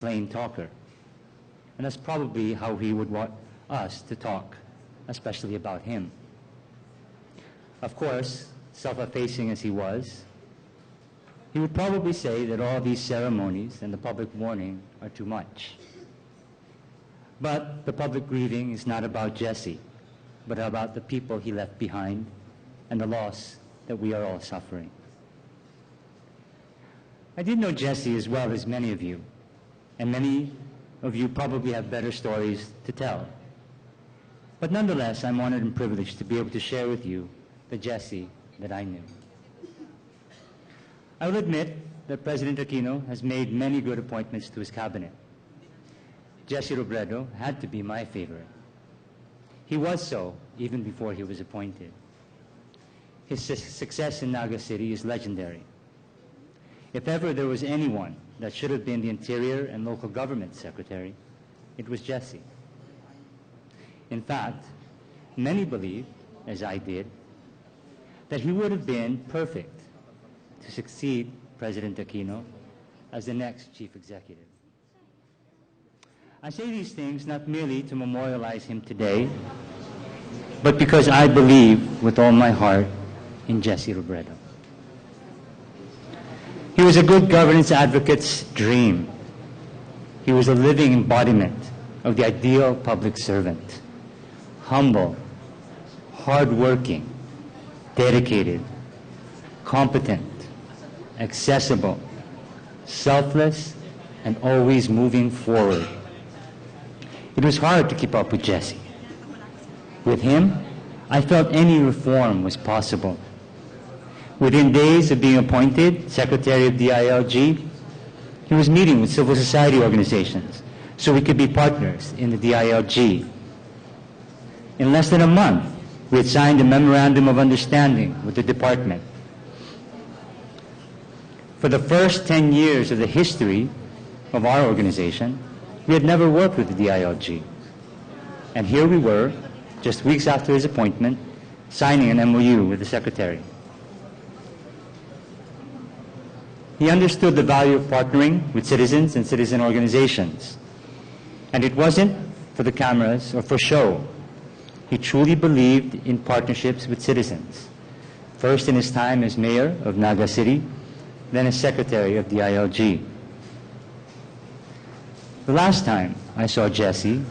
plain talker. And that's probably how he would want us to talk, especially about him. Of course, self-effacing as he was, he would probably say that all these ceremonies and the public mourning are too much. But the public grieving is not about Jesse, but about the people he left behind and the loss that we are all suffering. I did know Jesse as well as many of you, and many of you probably have better stories to tell. But nonetheless, I'm honored and privileged to be able to share with you the Jesse that I knew. I will admit that President Aquino has made many good appointments to his cabinet. Jesse Robredo had to be my favorite. He was so even before he was appointed. His success in Naga City is legendary. If ever there was anyone that should have been the Interior and Local Government Secretary, it was Jesse. In fact, many believe, as I did, that he would have been perfect to succeed President Aquino as the next chief executive. I say these things not merely to memorialize him today, but because I believe with all my heart in Jesse Robredo. He was a good governance advocate's dream. He was a living embodiment of the ideal public servant. Humble, hardworking, dedicated, competent, accessible, selfless, and always moving forward. It was hard to keep up with Jesse. With him, I felt any reform was possible. Within days of being appointed Secretary of DILG, he was meeting with civil society organizations so we could be partners in the DILG. In less than a month, we had signed a memorandum of understanding with the department. For the first 10 years of the history of our organization, we had never worked with the DILG. And here we were, just weeks after his appointment, signing an MOU with the Secretary. He understood the value of partnering with citizens and citizen organizations. And it wasn't for the cameras or for show. He truly believed in partnerships with citizens, first in his time as mayor of Naga City, then as secretary of the ILG. The last time I saw Jesse,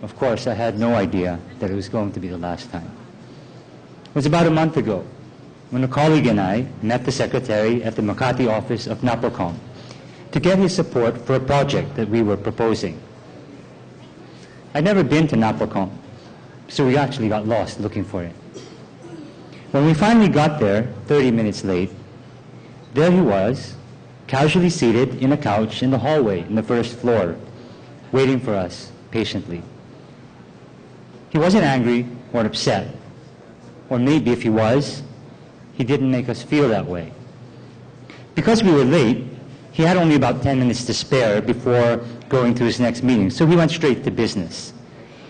of course, I had no idea that it was going to be the last time. It was about a month ago when a colleague and I met the secretary at the Makati office of NAPOCOM to get his support for a project that we were proposing. I'd never been to NAPOCOM, so we actually got lost looking for it. When we finally got there, 30 minutes late, there he was, casually seated in a couch in the hallway in the first floor, waiting for us patiently. He wasn't angry or upset, or maybe if he was, he didn't make us feel that way. Because we were late, he had only about 10 minutes to spare before going to his next meeting, so he went straight to business.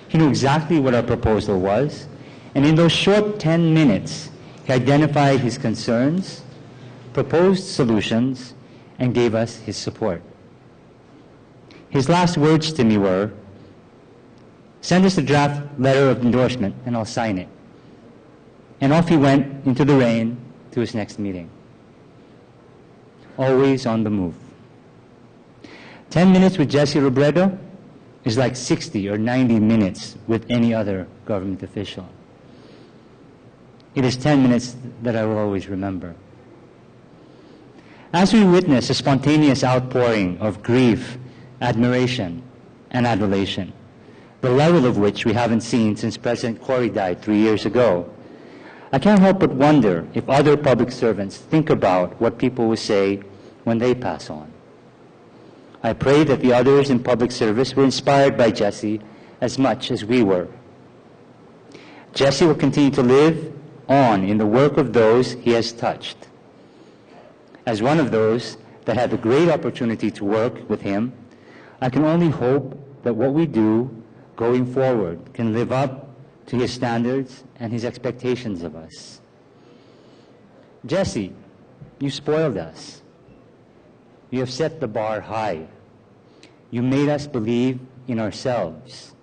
He knew exactly what our proposal was, and in those short 10 minutes, he identified his concerns, proposed solutions, and gave us his support. His last words to me were, "Send us a draft letter of endorsement and I'll sign it." And off he went into the rain to his next meeting. Always on the move. 10 minutes with Jesse Robredo is like 60 or 90 minutes with any other government official. It is 10 minutes that I will always remember. As we witness a spontaneous outpouring of grief, admiration, and adulation, the level of which we haven't seen since President Cory died 3 years ago, I can't help but wonder if other public servants think about what people will say when they pass on. I pray that the others in public service were inspired by Jesse as much as we were. Jesse will continue to live on in the work of those he has touched. As one of those that had the great opportunity to work with him, I can only hope that what we do going forward can live up to his standards and his expectations of us. Jesse, you spoiled us. You have set the bar high. You made us believe in ourselves.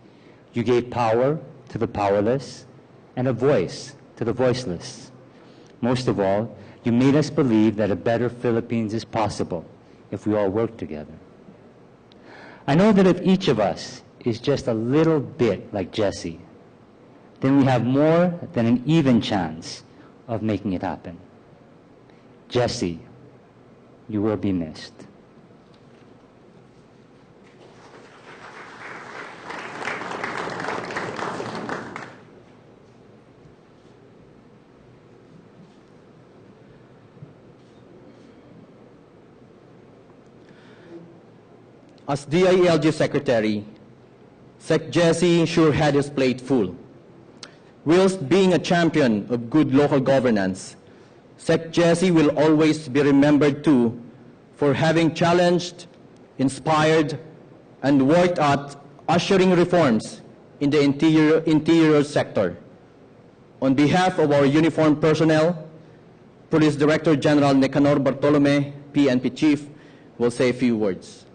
You gave power to the powerless and a voice to the voiceless. Most of all, you made us believe that a better Philippines is possible if we all work together. I know that if each of us is just a little bit like Jesse, then we have more than an even chance of making it happen. Jesse, you will be missed. As DILG Secretary, Sec Jesse sure had his plate full. Whilst being a champion of good local governance, Sec Jesse will always be remembered too for having challenged, inspired, and worked at ushering reforms in the interior sector. On behalf of our uniformed personnel, Police Director General Nicanor Bartolome, PNP Chief, will say a few words.